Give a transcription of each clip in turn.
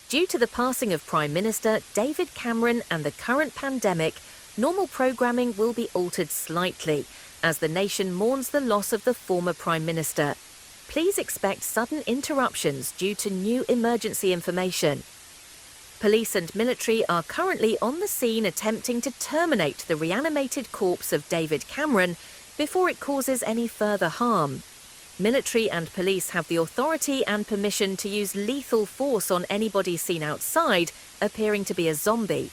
Due to the passing of Prime Minister David Cameron and the current pandemic, normal programming will be altered slightly as the nation mourns the loss of the former Prime Minister. Please expect sudden interruptions due to new emergency information. Police and military are currently on the scene attempting to terminate the reanimated corpse of David Cameron before it causes any further harm. Military and police have the authority and permission to use lethal force on anybody seen outside appearing to be a zombie.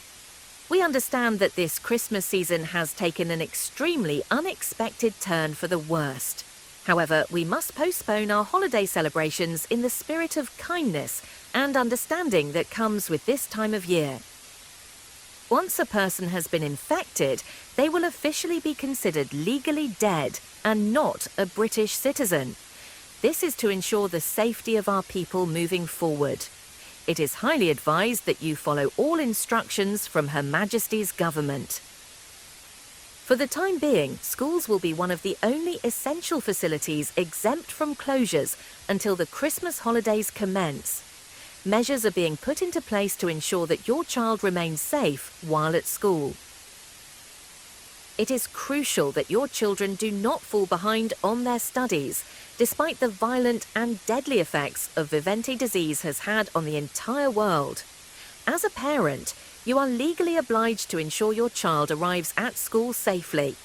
We understand that this Christmas season has taken an extremely unexpected turn for the worst. However, we must postpone our holiday celebrations in the spirit of kindness and understanding that comes with this time of year. Once a person has been infected, they will officially be considered legally dead and not a British citizen. This is to ensure the safety of our people moving forward. It is highly advised that you follow all instructions from Her Majesty's government. For the time being, schools will be one of the only essential facilities exempt from closures until the Christmas holidays commence. Measures are being put into place to ensure that your child remains safe while at school. It is crucial that your children do not fall behind on their studies, despite the violent and deadly effects of Viventes disease has had on the entire world. As a parent, you are legally obliged to ensure your child arrives at school safely.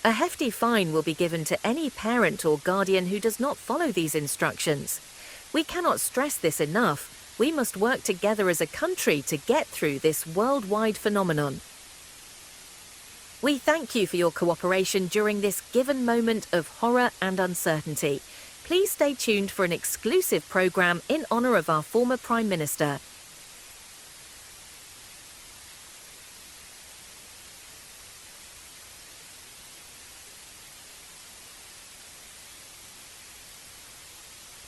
A hefty fine will be given to any parent or guardian who does not follow these instructions. We cannot stress this enough. We must work together as a country to get through this worldwide phenomenon. We thank you for your cooperation during this given moment of horror and uncertainty. Please stay tuned for an exclusive programme in honour of our former Prime Minister.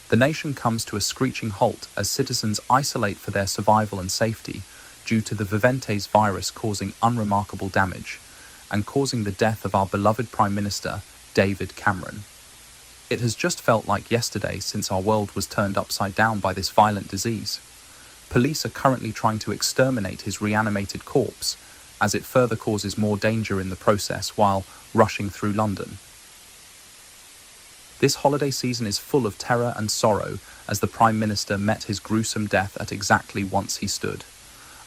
The nation comes to a screeching halt as citizens isolate for their survival and safety due to the Viventes virus causing unremarkable damage and causing the death of our beloved Prime Minister, David Cameron. It has just felt like yesterday since our world was turned upside down by this violent disease. Police are currently trying to exterminate his reanimated corpse, as it further causes more danger in the process while rushing through London. This holiday season is full of terror and sorrow as the Prime Minister met his gruesome death at exactly once he stood.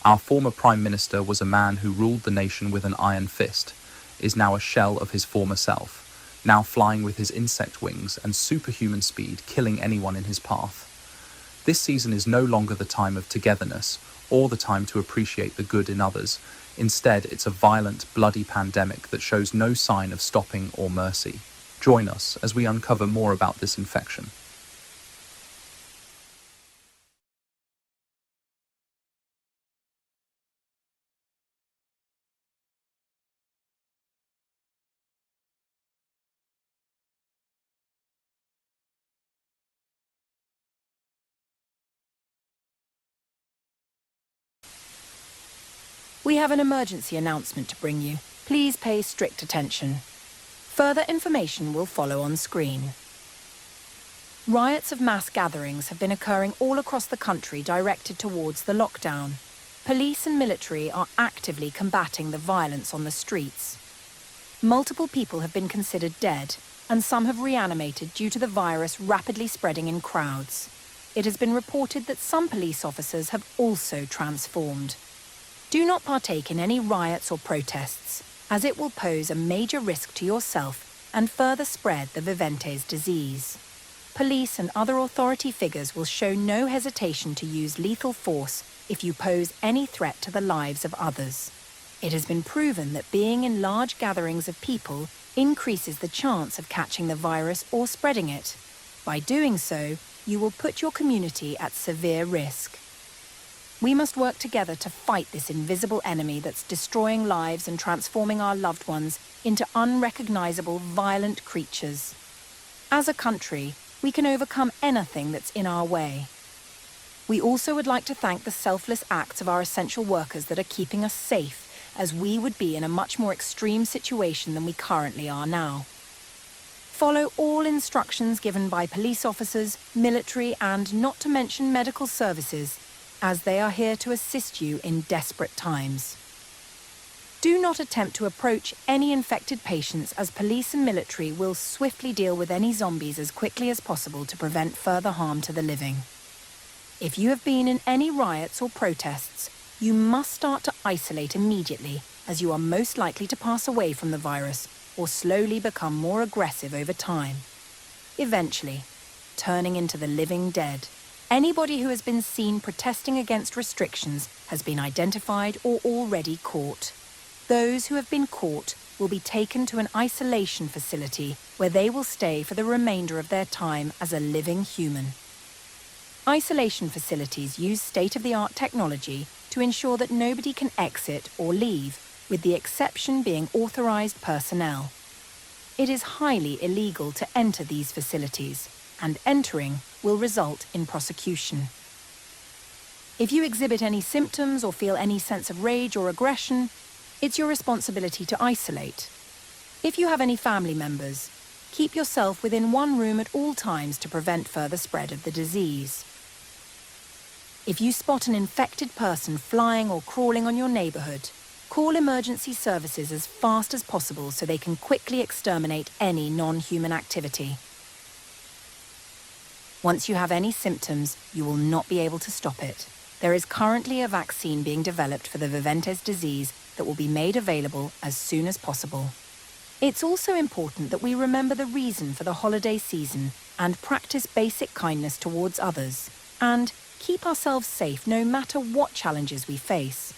Our former Prime Minister was a man who ruled the nation with an iron fist, is now a shell of his former self, now flying with his insect wings and superhuman speed, killing anyone in his path. This season is no longer the time of togetherness or the time to appreciate the good in others. Instead, it's a violent, bloody pandemic that shows no sign of stopping or mercy. Join us as we uncover more about this infection. We have an emergency announcement to bring you. Please pay strict attention. Further information will follow on screen. Riots of mass gatherings have been occurring all across the country directed towards the lockdown. Police and military are actively combating the violence on the streets. Multiple people have been considered dead, and some have reanimated due to the virus rapidly spreading in crowds. It has been reported that some police officers have also transformed. Do not partake in any riots or protests, as it will pose a major risk to yourself and further spread the Viventes disease. Police and other authority figures will show no hesitation to use lethal force if you pose any threat to the lives of others. It has been proven that being in large gatherings of people increases the chance of catching the virus or spreading it. By doing so, you will put your community at severe risk. We must work together to fight this invisible enemy that's destroying lives and transforming our loved ones into unrecognizable, violent creatures. As a country, we can overcome anything that's in our way. We also would like to thank the selfless acts of our essential workers that are keeping us safe, as we would be in a much more extreme situation than we currently are now. Follow all instructions given by police officers, military, and not to mention medical services. as they are here to assist you in desperate times. Do not attempt to approach any infected patients, as police and military will swiftly deal with any zombies as quickly as possible to prevent further harm to the living. If you have been in any riots or protests, you must start to isolate immediately, as you are most likely to pass away from the virus or slowly become more aggressive over time, eventually turning into the living dead. Anybody who has been seen protesting against restrictions has been identified or already caught. Those who have been caught will be taken to an isolation facility where they will stay for the remainder of their time as a living human. Isolation facilities use state-of-the-art technology to ensure that nobody can exit or leave, with the exception being authorized personnel. It is highly illegal to enter these facilities, and entering will result in prosecution. If you exhibit any symptoms or feel any sense of rage or aggression, it's your responsibility to isolate. If you have any family members, keep yourself within one room at all times to prevent further spread of the disease. If you spot an infected person flying or crawling on your neighborhood, call emergency services as fast as possible so they can quickly exterminate any non-human activity. Once you have any symptoms, you will not be able to stop it. There is currently a vaccine being developed for the Viventes disease that will be made available as soon as possible. It's also important that we remember the reason for the holiday season and practice basic kindness towards others, and keep ourselves safe no matter what challenges we face.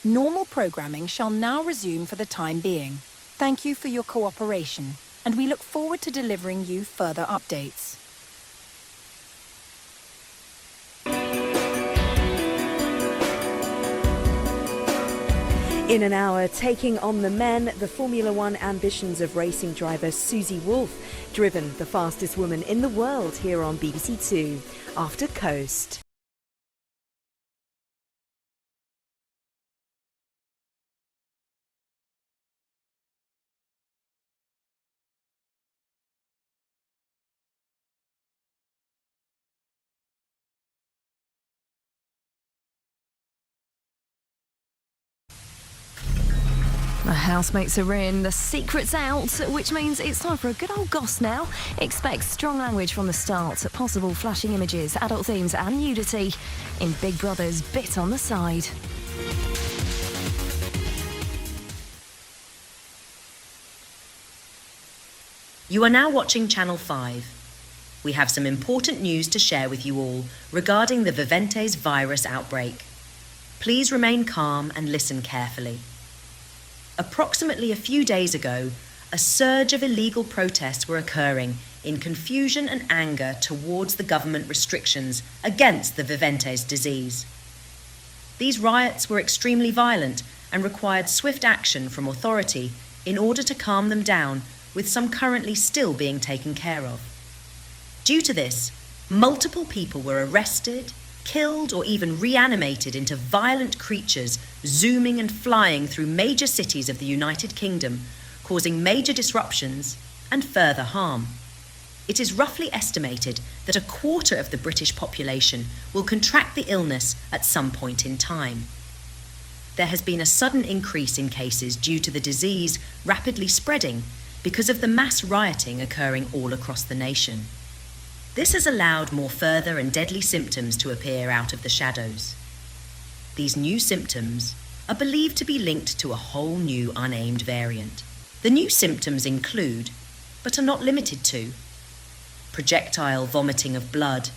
Normal programming shall now resume for the time being. Thank you for your cooperation, and we look forward to delivering you further updates. In an hour, taking on the men, the Formula One ambitions of racing driver Susie Wolff, driven the fastest woman in the world, here on BBC Two, after Coast. The housemates are in, the secret's out, which means it's time for a good old goss now. Expect strong language from the start, possible flashing images, adult themes and nudity in Big Brother's Bit on the Side. You are now watching Channel 5. We have some important news to share with you all regarding the Viventes virus outbreak. Please remain calm and listen carefully. Approximately a few days ago, a surge of illegal protests were occurring in confusion and anger towards the government restrictions against the Viventes disease. These riots were extremely violent and required swift action from authority in order to calm them down, with some currently still being taken care of. Due to this, multiple people were arrested, killed, or even reanimated into violent creatures zooming and flying through major cities of the United Kingdom, causing major disruptions and further harm. It is roughly estimated that a quarter of the British population will contract the illness at some point in time. There has been a sudden increase in cases due to the disease rapidly spreading because of the mass rioting occurring all across the nation. This has allowed more further and deadly symptoms to appear out of the shadows. These new symptoms are believed to be linked to a whole new unnamed variant. The new symptoms include, but are not limited to, projectile vomiting of blood,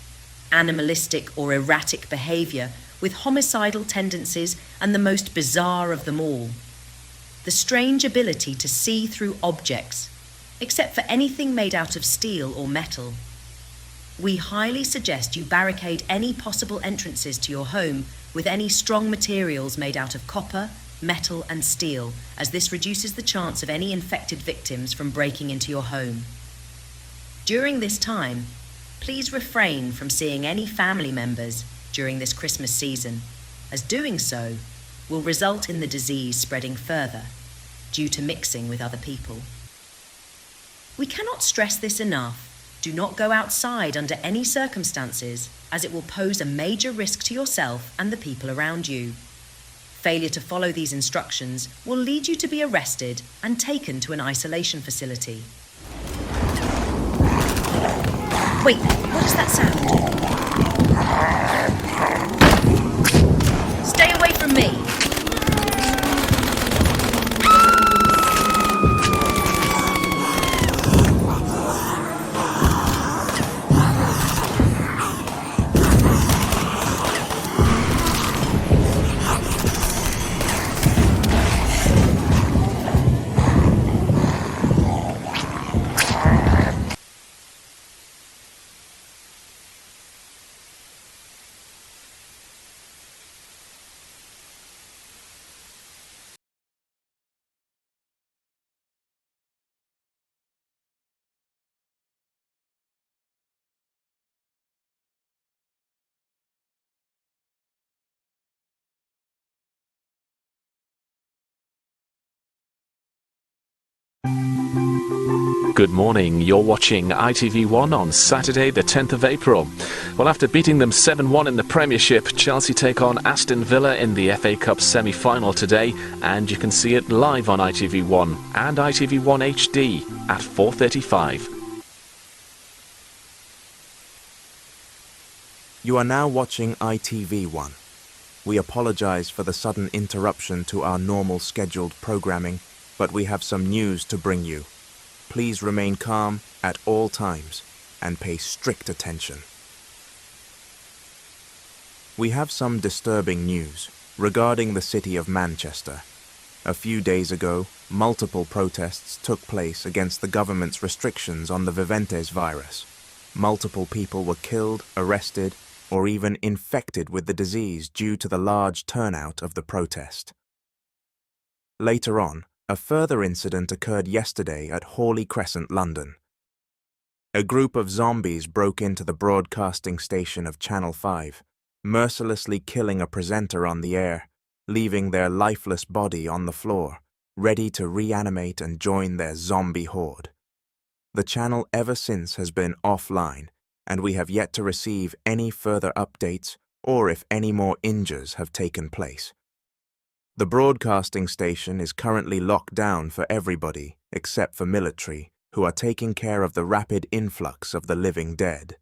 animalistic or erratic behaviour with homicidal tendencies, and the most bizarre of them all, the strange ability to see through objects, except for anything made out of steel or metal. We highly suggest you barricade any possible entrances to your home with any strong materials made out of copper, metal and steel, as this reduces the chance of any infected victims from breaking into your home. During this time, please refrain from seeing any family members during this Christmas season, as doing so will result in the disease spreading further due to mixing with other people. We cannot stress this enough, Do not go outside under any circumstances, as it will pose a major risk to yourself and the people around you. Failure to follow these instructions will lead you to be arrested and taken to an isolation facility. Wait, what is that sound? Stay away from me! Good morning, you're watching ITV1 on Saturday the 10th of April. Well, after beating them 7-1 in the Premiership, Chelsea take on Aston Villa in the FA Cup semi-final today, and you can see it live on ITV1 and ITV1 HD at 4:35. You are now watching ITV1. We apologise for the sudden interruption to our normal scheduled programming, but we have some news to bring you. Please remain calm at all times and pay strict attention. We have some disturbing news regarding the city of Manchester. A few days ago, multiple protests took place against the government's restrictions on the Viventes virus. Multiple people were killed, arrested, or even infected with the disease due to the large turnout of the protest. Later on, a further incident occurred yesterday at Hawley Crescent, London. A group of zombies broke into the broadcasting station of Channel 5, mercilessly killing a presenter on the air, leaving their lifeless body on the floor, ready to reanimate and join their zombie horde. The channel ever since has been offline, and we have yet to receive any further updates or if any more injuries have taken place. The broadcasting station is currently locked down for everybody except for military, who are taking care of the rapid influx of the living dead.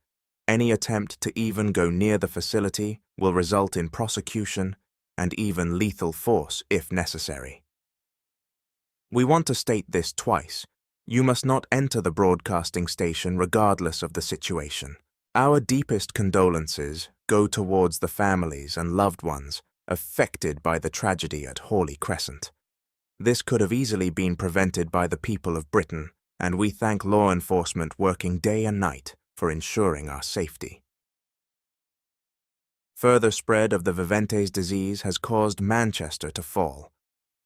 Any attempt to even go near the facility will result in prosecution and even lethal force if necessary. We want to state this twice. You must not enter the broadcasting station regardless of the situation. Our deepest condolences go towards the families and loved ones affected by the tragedy at Hawley Crescent. This could have easily been prevented by the people of Britain, and we thank law enforcement working day and night for ensuring our safety. Further spread of the Viventes disease has caused Manchester to fall.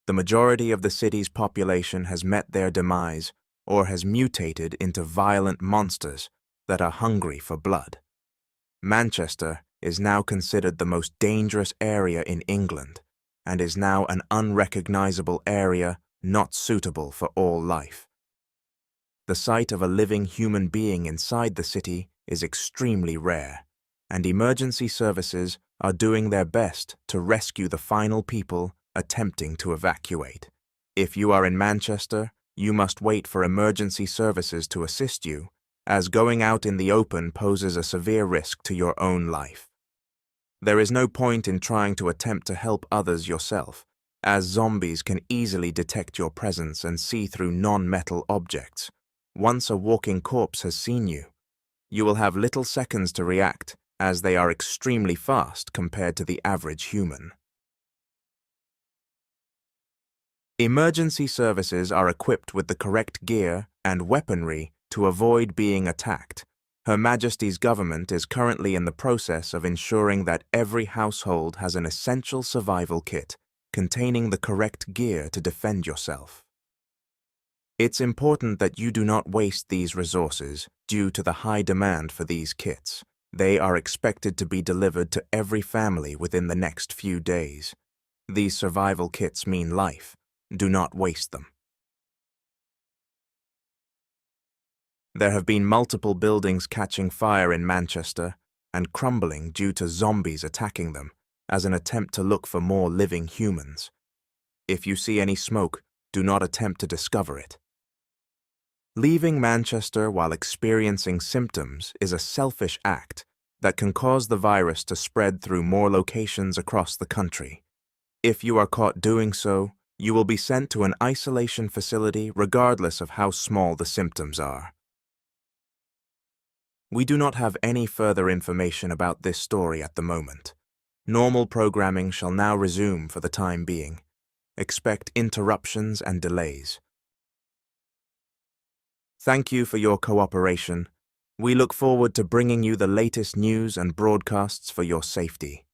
The majority of the city's population has met their demise or has mutated into violent monsters that are hungry for blood. Manchester is now considered the most dangerous area in England and is now an unrecognizable area not suitable for all life. The sight of a living human being inside the city is extremely rare, and emergency services are doing their best to rescue the final people attempting to evacuate. If you are in Manchester, you must wait for emergency services to assist you, as going out in the open poses a severe risk to your own life. There is no point in trying to attempt to help others yourself, as zombies can easily detect your presence and see through non-metal objects. Once a walking corpse has seen you, you will have little seconds to react, as they are extremely fast compared to the average human. Emergency services are equipped with the correct gear and weaponry to avoid being attacked. Her Majesty's government is currently in the process of ensuring that every household has an essential survival kit containing the correct gear to defend yourself. It's important that you do not waste these resources due to the high demand for these kits. They are expected to be delivered to every family within the next few days. These survival kits mean life. Do not waste them. There have been multiple buildings catching fire in Manchester and crumbling due to zombies attacking them as an attempt to look for more living humans. If you see any smoke, do not attempt to discover it. Leaving Manchester while experiencing symptoms is a selfish act that can cause the virus to spread through more locations across the country. If you are caught doing so, you will be sent to an isolation facility regardless of how small the symptoms are. We do not have any further information about this story at the moment. Normal programming shall now resume for the time being. Expect interruptions and delays. Thank you for your cooperation. We look forward to bringing you the latest news and broadcasts for your safety.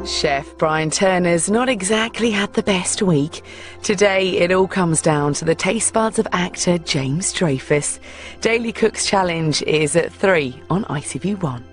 Chef Brian Turner's not exactly had the best week. Today, it all comes down to the taste buds of actor James Dreyfus. Daily Cook's Challenge is at 3 on ITV1.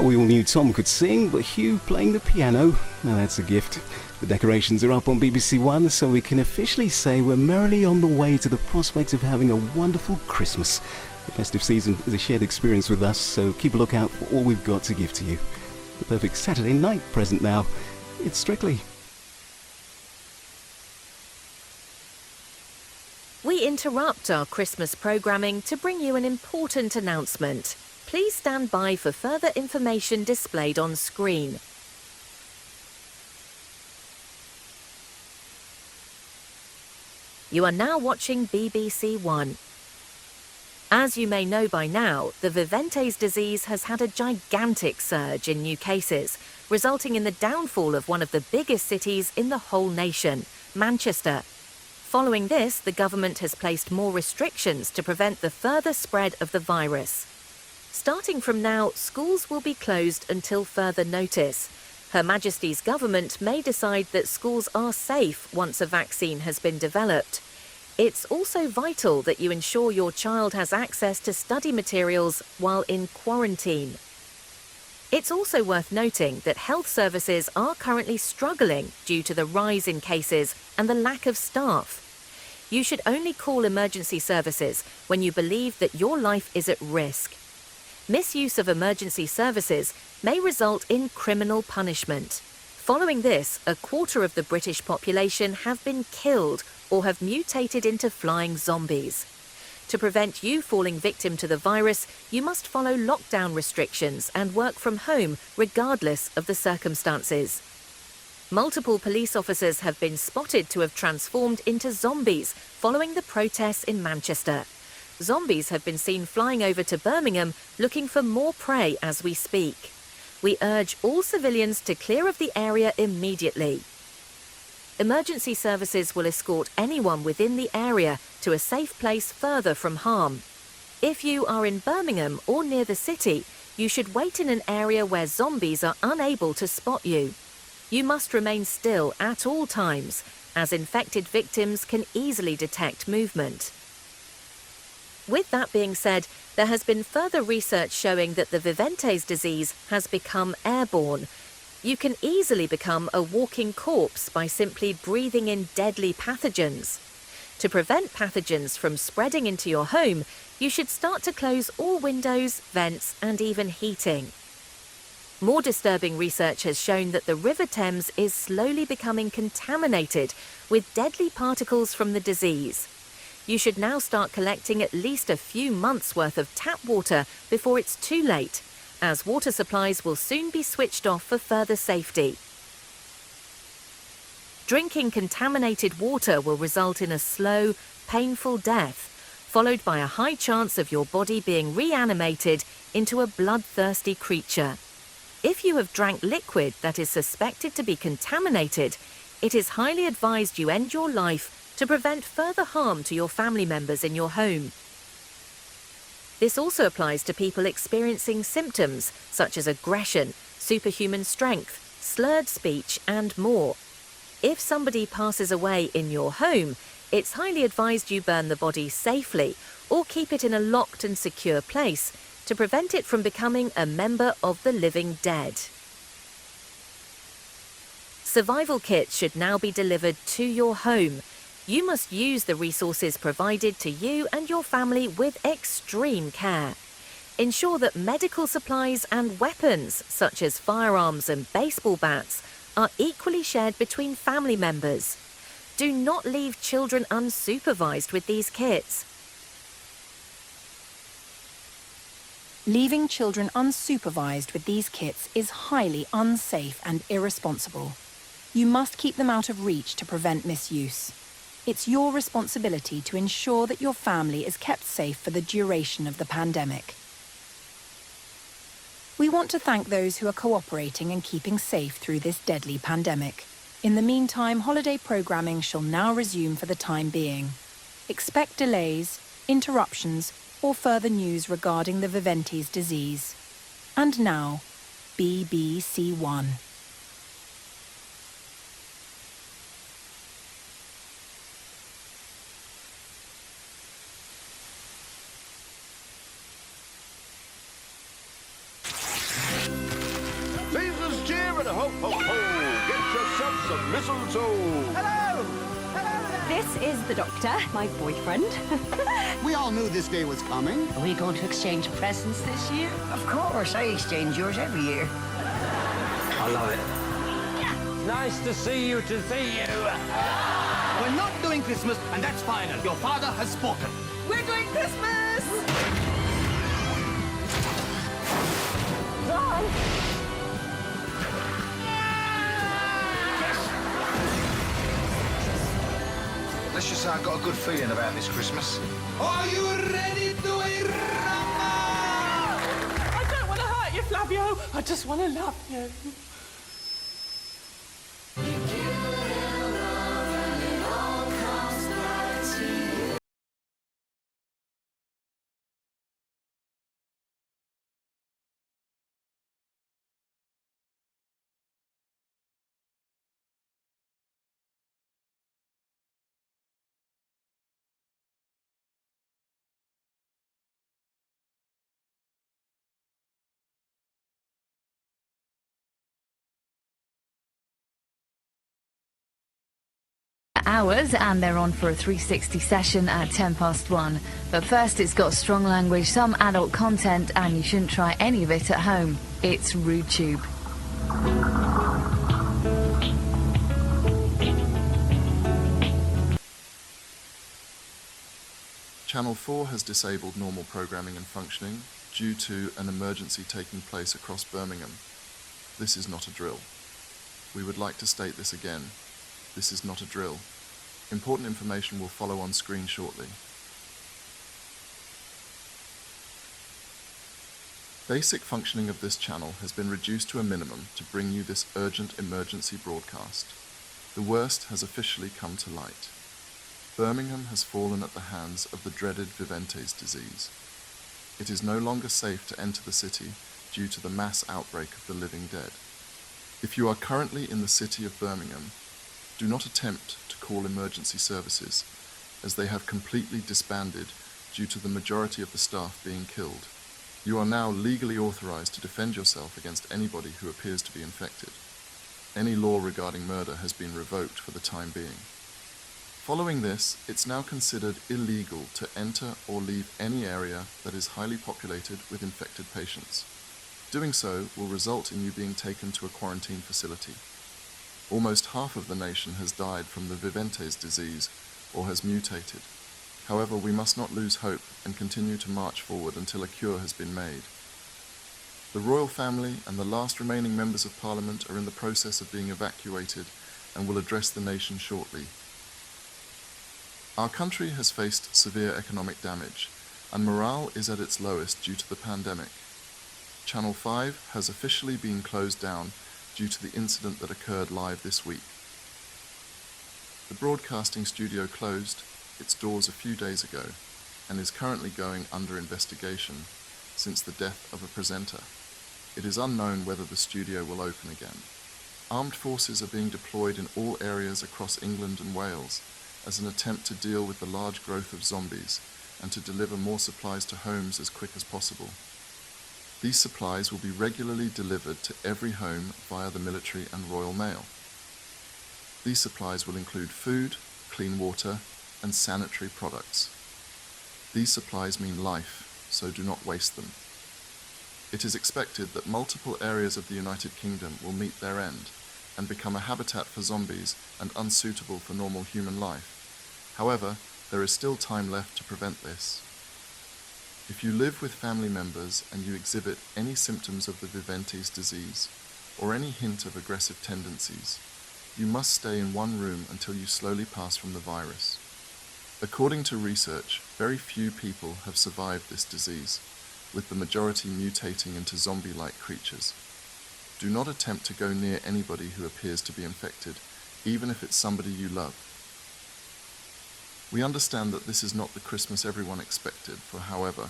Well, we all knew Tom could sing, but Hugh playing the piano, now that's a gift. The decorations are up on BBC One, so we can officially say we're merrily on the way to the prospect of having a wonderful Christmas. The festive season is a shared experience with us, so keep a lookout for all we've got to give to you. The perfect Saturday night present now. It's Strictly. We interrupt our Christmas programming to bring you an important announcement. Please stand by for further information displayed on screen. You are now watching BBC One. As you may know by now, the Viventes disease has had a gigantic surge in new cases, resulting in the downfall of one of the biggest cities in the whole nation, Manchester. Following this, the government has placed more restrictions to prevent the further spread of the virus. Starting from now, schools will be closed until further notice. Her Majesty's government may decide that schools are safe once a vaccine has been developed. It's also vital that you ensure your child has access to study materials while in quarantine. It's also worth noting that health services are currently struggling due to the rise in cases and the lack of staff. You should only call emergency services when you believe that your life is at risk. Misuse of emergency services may result in criminal punishment. Following this, a quarter of the British population have been killed or have mutated into flying zombies. To prevent you falling victim to the virus, you must follow lockdown restrictions and work from home regardless of the circumstances. Multiple police officers have been spotted to have transformed into zombies following the protests in Manchester. Zombies have been seen flying over to Birmingham looking for more prey as we speak. We urge all civilians to clear of the area immediately. Emergency services will escort anyone within the area to a safe place further from harm. If you are in Birmingham or near the city, you should wait in an area where zombies are unable to spot you. You must remain still at all times, as infected victims can easily detect movement. With that being said, there has been further research showing that the Viventes disease has become airborne. You can easily become a walking corpse by simply breathing in deadly pathogens. To prevent pathogens from spreading into your home, you should start to close all windows, vents, and even heating. More disturbing research has shown that the River Thames is slowly becoming contaminated with deadly particles from the disease. You should now start collecting at least a few months' worth of tap water before it's too late, as water supplies will soon be switched off for further safety. Drinking contaminated water will result in a slow, painful death, followed by a high chance of your body being reanimated into a bloodthirsty creature. If you have drank liquid that is suspected to be contaminated, it is highly advised you end your life to prevent further harm to your family members in your home. This also applies to people experiencing symptoms such as aggression, superhuman strength, slurred speech, and more. If somebody passes away in your home, it's highly advised you burn the body safely or keep it in a locked and secure place to prevent it from becoming a member of the living dead. Survival kits should now be delivered to your home. You must use the resources provided to you and your family with extreme care. Ensure that medical supplies and weapons, such as firearms and baseball bats, are equally shared between family members. Do not leave children unsupervised with these kits. Leaving children unsupervised with these kits is highly unsafe and irresponsible. You must keep them out of reach to prevent misuse. It's your responsibility to ensure that your family is kept safe for the duration of the pandemic. We want to thank those who are cooperating and keeping safe through this deadly pandemic. In the meantime, holiday programming shall now resume for the time being. Expect delays, interruptions, or further news regarding the Viventes disease. And now, BBC One. Season's cheer and a ho, ho, ho! Get yourself some mistletoe! Hello! Hello there! This is the Doctor, my boyfriend. We all knew this day was coming. Are we going to exchange presents this year? Of course, I exchange yours every year. I love it. Nice to see you, We're not doing Christmas, and that's final. Your father has spoken. We're doing Christmas! Run! Let's just say I've got a good feeling about this Christmas. Are you ready to rumble? I don't want to hurt you, Flavio. I just want to love you. Hours, and they're on for a 360 session at 1:10. But first, it's got strong language, some adult content, and you shouldn't try any of it at home. It's Rude Tube. Channel 4 has disabled normal programming and functioning due to an emergency taking place across Birmingham. This is not a drill. We would like to state this again. This is not a drill. Important information will follow on screen shortly. Basic functioning of this channel has been reduced to a minimum to bring you this urgent emergency broadcast. The worst has officially come to light. Birmingham has fallen at the hands of the dreaded Viventes disease. It is no longer safe to enter the city due to the mass outbreak of the living dead. If you are currently in the city of Birmingham, do not attempt to call emergency services, as they have completely disbanded due to the majority of the staff being killed. You are now legally authorized to defend yourself against anybody who appears to be infected. Any law regarding murder has been revoked for the time being. Following this, it's now considered illegal to enter or leave any area that is highly populated with infected patients. Doing so will result in you being taken to a quarantine facility. Almost half of the nation has died from the Viventes disease or has mutated. However, we must not lose hope and continue to march forward until a cure has been made. The royal family and the last remaining members of Parliament are in the process of being evacuated and will address the nation shortly. Our country has faced severe economic damage, and morale is at its lowest due to the pandemic. Channel 5 has officially been closed down due to the incident that occurred live this week. The broadcasting studio closed its doors a few days ago, and is currently going under investigation since the death of a presenter. It is unknown whether the studio will open again. Armed forces are being deployed in all areas across England and Wales as an attempt to deal with the large growth of zombies and to deliver more supplies to homes as quick as possible. These supplies will be regularly delivered to every home via the military and Royal Mail. These supplies will include food, clean water, and sanitary products. These supplies mean life, so do not waste them. It is expected that multiple areas of the United Kingdom will meet their end and become a habitat for zombies and unsuitable for normal human life. However, there is still time left to prevent this. If you live with family members and you exhibit any symptoms of the Viventes disease or any hint of aggressive tendencies, you must stay in one room until you slowly pass from the virus. According to research, very few people have survived this disease, with the majority mutating into zombie-like creatures. Do not attempt to go near anybody who appears to be infected, even if it's somebody you love. We understand that this is not the Christmas everyone expected, for however,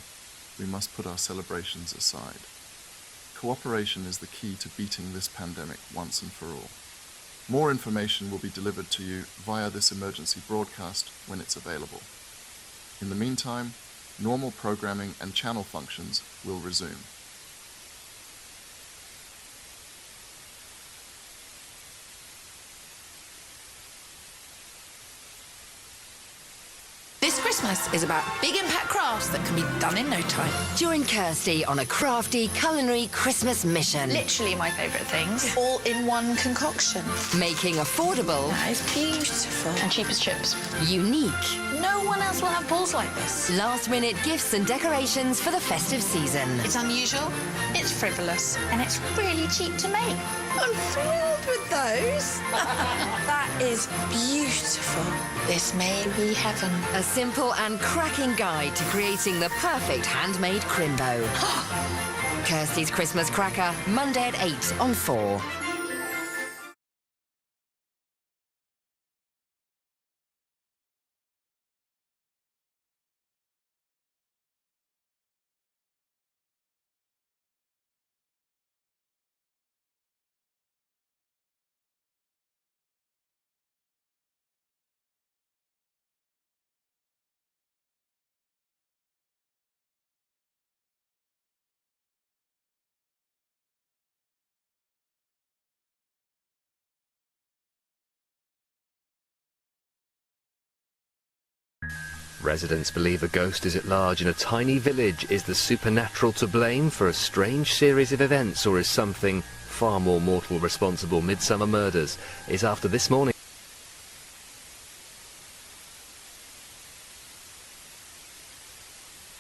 we must put our celebrations aside. Cooperation is the key to beating this pandemic once and for all. More information will be delivered to you via this emergency broadcast when it's available. In the meantime, normal programming and channel functions will resume. This Christmas is about big impact crafts that can be done in no time. Join Kirsty on a crafty culinary Christmas mission. Literally my favourite things. All in one concoction. Making affordable. That is beautiful. And cheap as chips. Unique. No one else will have balls like this. Last-minute gifts and decorations for the festive season. It's unusual, it's frivolous, and it's really cheap to make. I'm thrilled with those. That is beautiful. This may be heaven. A simple and cracking guide to creating the perfect handmade crimbo. Kirsty's Christmas Cracker, Monday at 8 on 4. Residents believe a ghost is at large in a tiny village. Is the supernatural to blame for a strange series of events, or is something far more mortal responsible? Midsummer Murders is after this morning.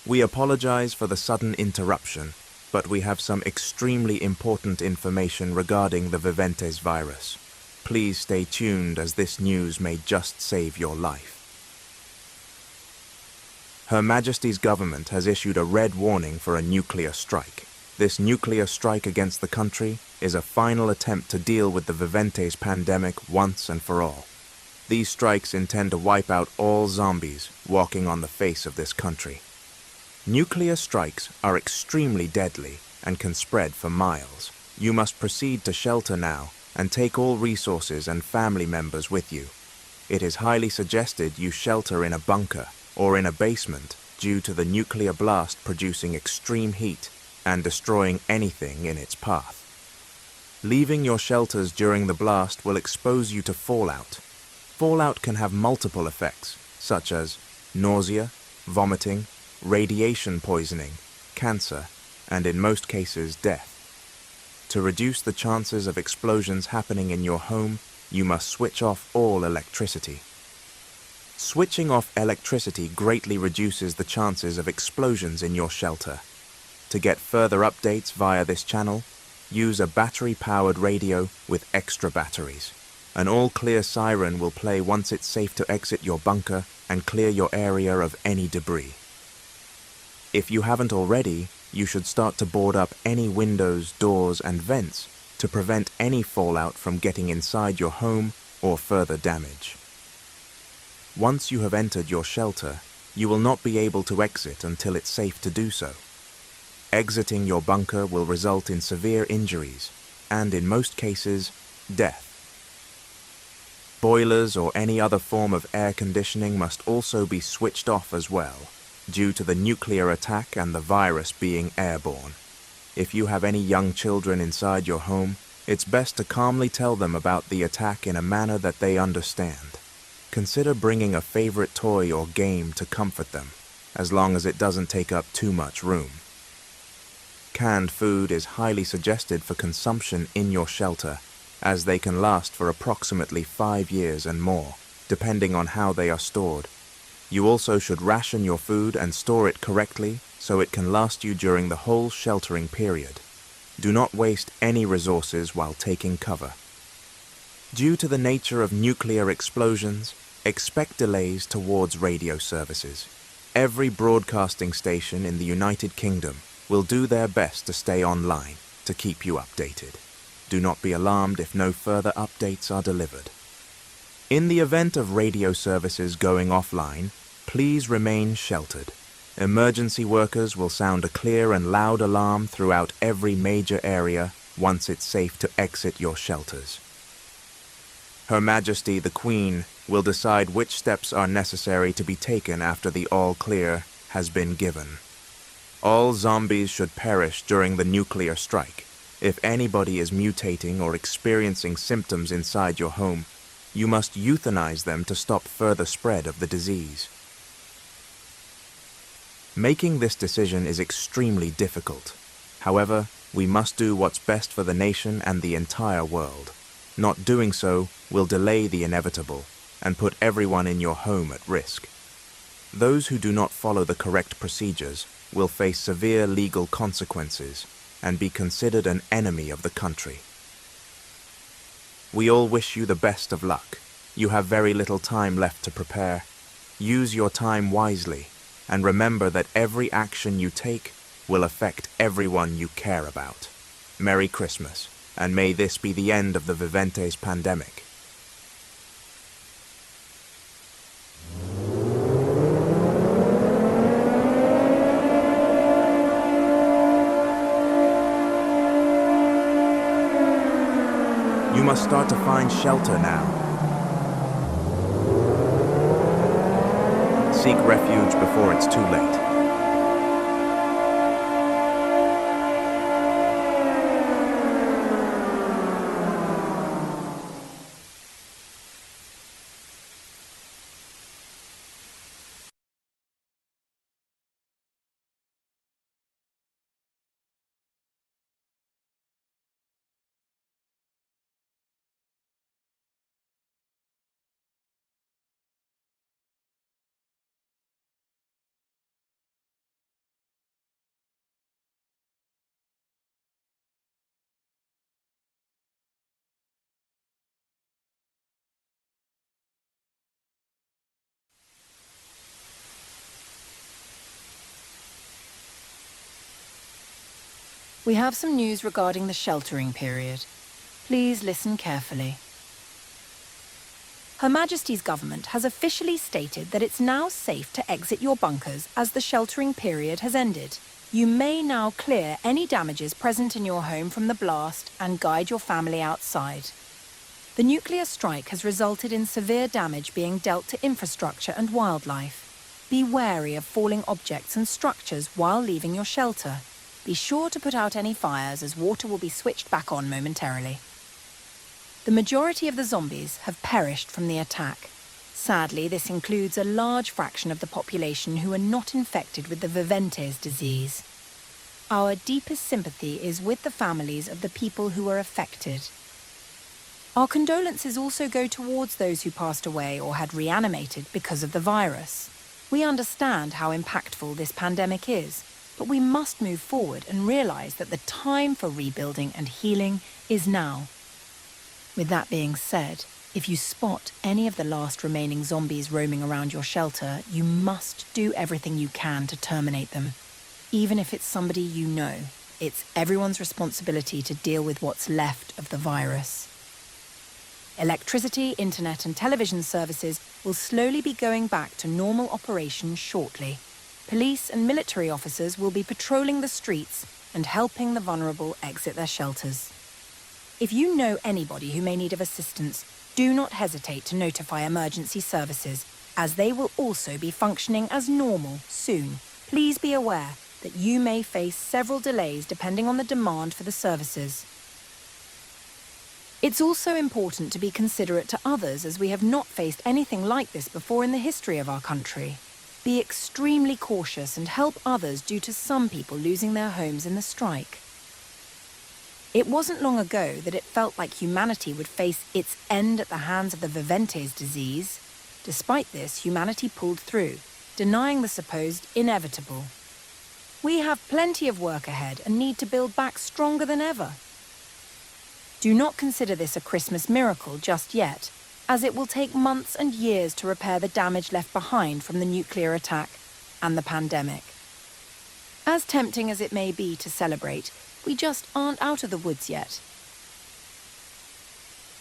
We apologize for the sudden interruption, but we have some extremely important information regarding the Viventes virus. Please stay tuned, as this news may just save your life. Her Majesty's government has issued a red warning for a nuclear strike. This nuclear strike against the country is a final attempt to deal with the Viventes pandemic once and for all. These strikes intend to wipe out all zombies walking on the face of this country. Nuclear strikes are extremely deadly and can spread for miles. You must proceed to shelter now and take all resources and family members with you. It is highly suggested you shelter in a bunker or in a basement due to the nuclear blast producing extreme heat and destroying anything in its path. Leaving your shelters during the blast will expose you to fallout. Fallout can have multiple effects, such as nausea, vomiting, radiation poisoning, cancer, and in most cases death. To reduce the chances of explosions happening in your home, you must switch off all electricity. Switching off electricity greatly reduces the chances of explosions in your shelter. To get further updates via this channel, use a battery-powered radio with extra batteries. An all-clear siren will play once it's safe to exit your bunker and clear your area of any debris. If you haven't already, you should start to board up any windows, doors, and vents to prevent any fallout from getting inside your home or further damage. Once you have entered your shelter, You will not be able to exit until it's safe to do so. Exiting your bunker will result in severe injuries, and in most cases, death. Boilers or any other form of air conditioning must also be switched off as well, due to the nuclear attack and the virus being airborne. If you have any young children inside your home, it's best to calmly tell them about the attack in a manner that they understand. Consider bringing a favorite toy or game to comfort them, as long as it doesn't take up too much room. Canned food is highly suggested for consumption in your shelter, as they can last for approximately 5 years and more, depending on how they are stored. You also should ration your food and store it correctly so it can last you during the whole sheltering period. Do not waste any resources while taking cover. Due to the nature of nuclear explosions, expect delays towards radio services. Every broadcasting station in the United Kingdom will do their best to stay online to keep you updated. Do not be alarmed if no further updates are delivered. In the event of radio services going offline, please remain sheltered. Emergency workers will sound a clear and loud alarm throughout every major area once it's safe to exit your shelters. Her Majesty the Queen will decide which steps are necessary to be taken after the all clear has been given. All zombies should perish during the nuclear strike. If anybody is mutating or experiencing symptoms inside your home, you must euthanize them to stop further spread of the disease. Making this decision is extremely difficult. However, we must do what's best for the nation and the entire world. Not doing so will delay the inevitable and put everyone in your home at risk. Those who do not follow the correct procedures will face severe legal consequences and be considered an enemy of the country. We all wish you the best of luck. You have very little time left to prepare. Use your time wisely, and remember that every action you take will affect everyone you care about. Merry Christmas, and may this be the end of the Viventes pandemic. You must start to find shelter now. Seek refuge before it's too late. We have some news regarding the sheltering period. Please listen carefully. Her Majesty's government has officially stated that it's now safe to exit your bunkers as the sheltering period has ended. You may now clear any damages present in your home from the blast and guide your family outside. The nuclear strike has resulted in severe damage being dealt to infrastructure and wildlife. Be wary of falling objects and structures while leaving your shelter. Be sure to put out any fires as water will be switched back on momentarily. The majority of the zombies have perished from the attack. Sadly, this includes a large fraction of the population who are not infected with the Viventes disease. Our deepest sympathy is with the families of the people who were affected. Our condolences also go towards those who passed away or had reanimated because of the virus. We understand how impactful this pandemic is, but we must move forward and realise that the time for rebuilding and healing is now. With that being said, if you spot any of the last remaining zombies roaming around your shelter, you must do everything you can to terminate them. Even if it's somebody you know, it's everyone's responsibility to deal with what's left of the virus. Electricity, internet and television services will slowly be going back to normal operation shortly. Police and military officers will be patrolling the streets and helping the vulnerable exit their shelters. If you know anybody who may need of assistance, do not hesitate to notify emergency services, as they will also be functioning as normal soon. Please be aware that you may face several delays depending on the demand for the services. It's also important to be considerate to others, as we have not faced anything like this before in the history of our country. Be extremely cautious and help others due to some people losing their homes in the strike. It wasn't long ago that it felt like humanity would face its end at the hands of the Viventes disease. Despite this, humanity pulled through, denying the supposed inevitable. We have plenty of work ahead and need to build back stronger than ever. Do not consider this a Christmas miracle just yet, as it will take months and years to repair the damage left behind from the nuclear attack and the pandemic. As tempting as it may be to celebrate, we just aren't out of the woods yet.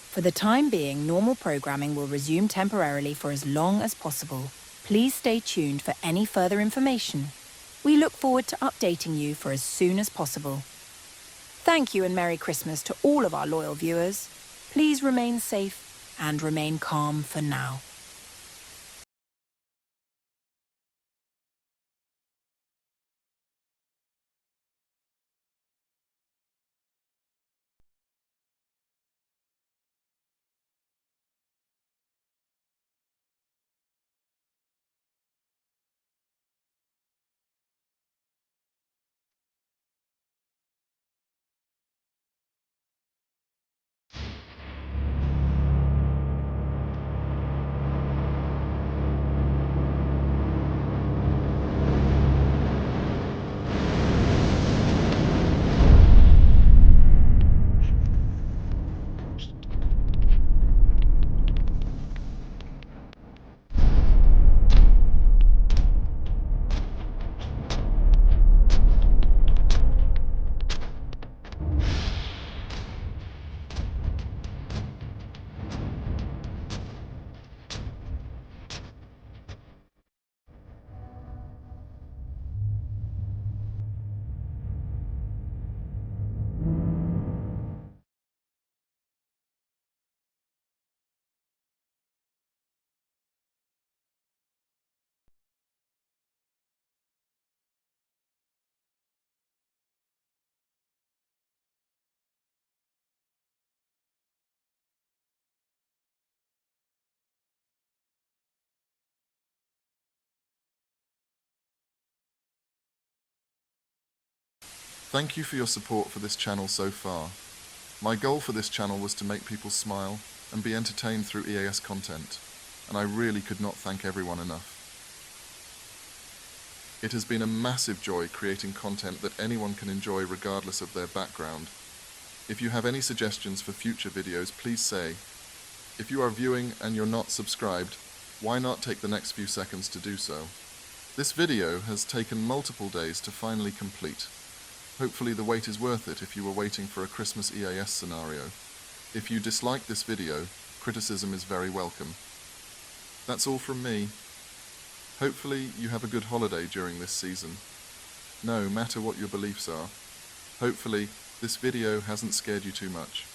For the time being, normal programming will resume temporarily for as long as possible. Please stay tuned for any further information. We look forward to updating you for as soon as possible. Thank you and Merry Christmas to all of our loyal viewers. Please remain safe and remain calm for now. Thank you for your support for this channel so far. My goal for this channel was to make people smile and be entertained through EAS content, and I really could not thank everyone enough. It has been a massive joy creating content that anyone can enjoy regardless of their background. If you have any suggestions for future videos, please say. If you are viewing and you're not subscribed, why not take the next few seconds to do so? This video has taken multiple days to finally complete. Hopefully the wait is worth it if you were waiting for a Christmas EAS scenario. If you dislike this video, criticism is very welcome. That's all from me. Hopefully you have a good holiday during this season. No matter what your beliefs are. Hopefully this video hasn't scared you too much.